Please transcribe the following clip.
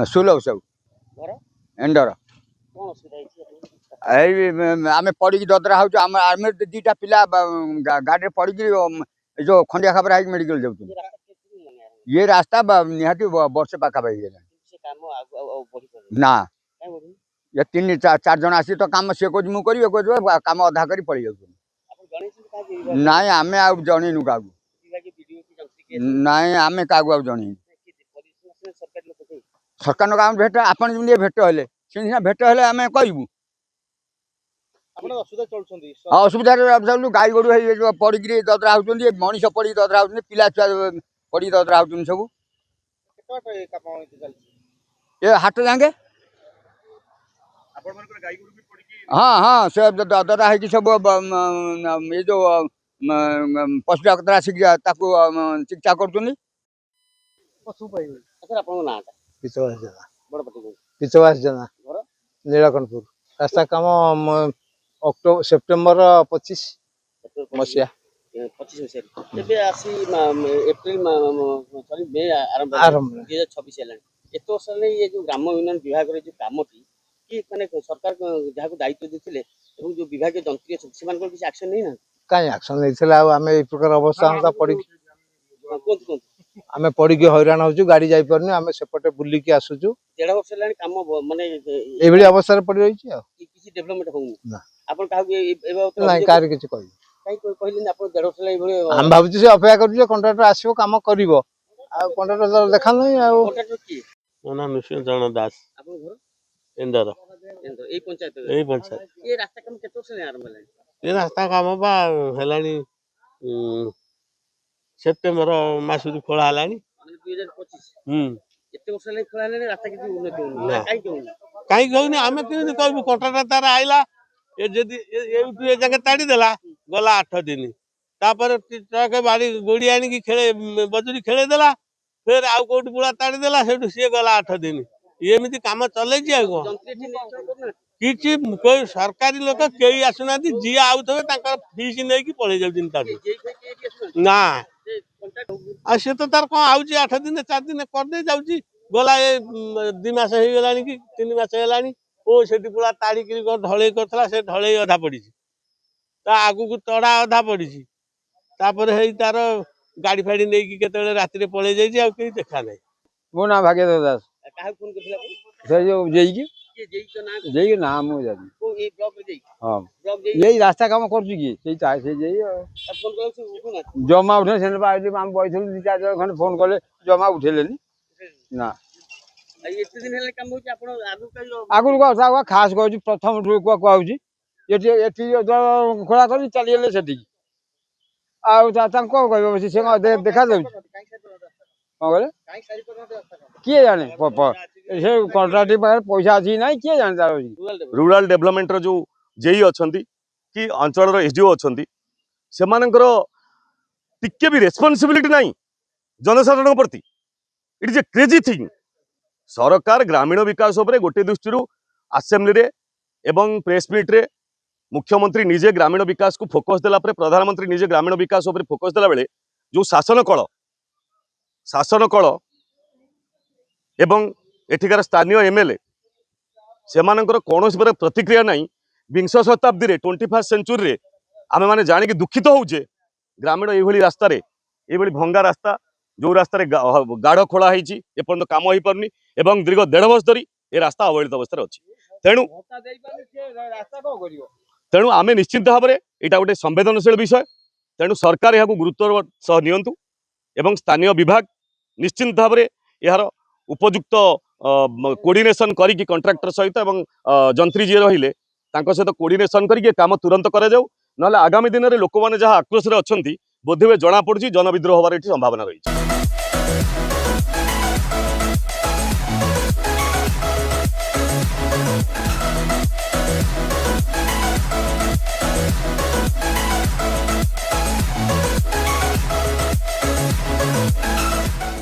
सुलभ सब एंडर आम पड़ी ददरा हो दीटा पिला गाड़ी पड़ी जो खंडिया खबर है मेडिकल जाऊँ ये रास्ता निहाती वर्ष पाखापाखि ना ये तीन चार जन आसी तो काम सी कह मुझे कम अधा कर पड़ जाऊँ ना आम आ जनईनु क्या ना आम क्या जन सरकार काम भेट आपड़ जमी भेट हेले सीना भेट हेले आम कहूँ असुविधा गाई गोरु पड़ी ददरा होती मनीष पड़ी ददरा होती पिला छुआ पड़ी ददरा होती सब ये हाट जाए हाँ हाँ से ददरा है सब ये जो पशु डाक्तर आसिक चिकित्सा कर पिचवास जना नीलकंठपुर रास्ता काम सेप्टेम्बर 25 मसीहा 2026 ग्राम उन्नयन विभाग जो काम सरकार जहाँ दायित्व देते जो विभाग जंत्री अच्छे एक्शन नहीं ना कहीं एक्शन नहीं आम ये प्रकार अवस्था पड़ी आम पड़ी हैरान हो गाड़ी जापर आम सेपटे बुलिकी आसुचु 1.5 वर्ष काम माने ये अवस्था पड़ रही किसी डेवलपमेंट हो आम भावुँ से अपेक्षा कर कंट्राक्टर आसो कम कर कंट्राक्टर देखा नहीं मो ना नृसिंह चरण दास इंदर ये रास्ता काम केते वर्ष आरंभ होला ये रास्ता काम बा हेलानी सेप्टेम्बर मासुरी खोला हेलानी 2025 एते वर्ष ले खोला हेलानी रास्ता किसी उन्नति होनी काई कहू काई कहूनी आमे केमि कहबु कंट्राक्टर तार आइला ए जदी ए जगह ताड़ी देला गला 8 दिन तापर ट्रक बाड़ी गोड़ी आनी की खेले बजुरी खेले देला फिर आउ कोठी बुला ताड़ी देला सेठु से गला 8 दिन एमती काम चले कि कोई सरकारी लोक कई आसुना जी आउे फीस नहीं पलि जाऊँ ना सी तो तार कौन आउची 8 दिन 4 दिन करदे जाऊँगी गला ये 2 मास हो गला कि 3 मास है ओ से पूरा ताड़ी ढल करता से ढल अधा पड़ी आगू तड़ा अधा पड़ी तार गाड़ी फाड़ी नहीं के राति पलि जाइए देखा ना मो ना भाग्यदेव दास यही नाम हाँ यही रास्ता काम कर जमा उठे से बैठे 2-4 जन फोन कले जमा उठेले ना आगुरी कथा खास कहूँ प्रथम कहूँ खोला कर चलीगले से कह देखा किए जाने कंट्राक्टर पाखे पैसा अच्छी ना किए जाने रूरल डेवलपमेंट जो जेई अच्छा कि अंचल एसडीओ अच्छा से टिके भी रेस्पॉन्सिबिलिटी नहीं जनसाधारण प्रति it is a crazy thing सरकार ग्रामीण विकास गोटे दृष्टि आसेम्बली एवं प्रेस मीट रे मुख्यमंत्री निजे ग्रामीण विकास को फोकस देला प्रधानमंत्री निजे ग्रामीण विकास फोकस देला बेले जो शासन कल एवं एठिकार स्थानीय एमएलए से कौन प्रतिक्रिया नहीं 20 शताब्दी 21st सेंचुरी आम मैंने जानिक दुखित होचे ग्रामीण ये रास्ता ये भंगा रास्ता जो रास्ता गाढ़ खोला एपर्तंत काम हो पारनी एवं दीर्घ 1.5 वर्ष धरी ये रास्ता अवहेलित अवस्था अच्छी तेणु आम निश्चित भाव में यहाँ गोटे संवेदनशील विषय तेणु सरकार यहाँ गुरुत्वर सह नियंतु एवं स्थानीय विभाग निश्चित भाव में यार उपयुक्त कोऑर्डिनेशन करी कंट्राक्टर सहित एवं जंत्री जी रहिले सहित कोऑर्डिनेशन करी काम तुरंत करा जाऊ ना आगामी दिन में लोक मैंने जहाँ आक्रोश अच्छा बोधे जना पड़ी जनविद्रोह होवार संभावना रही।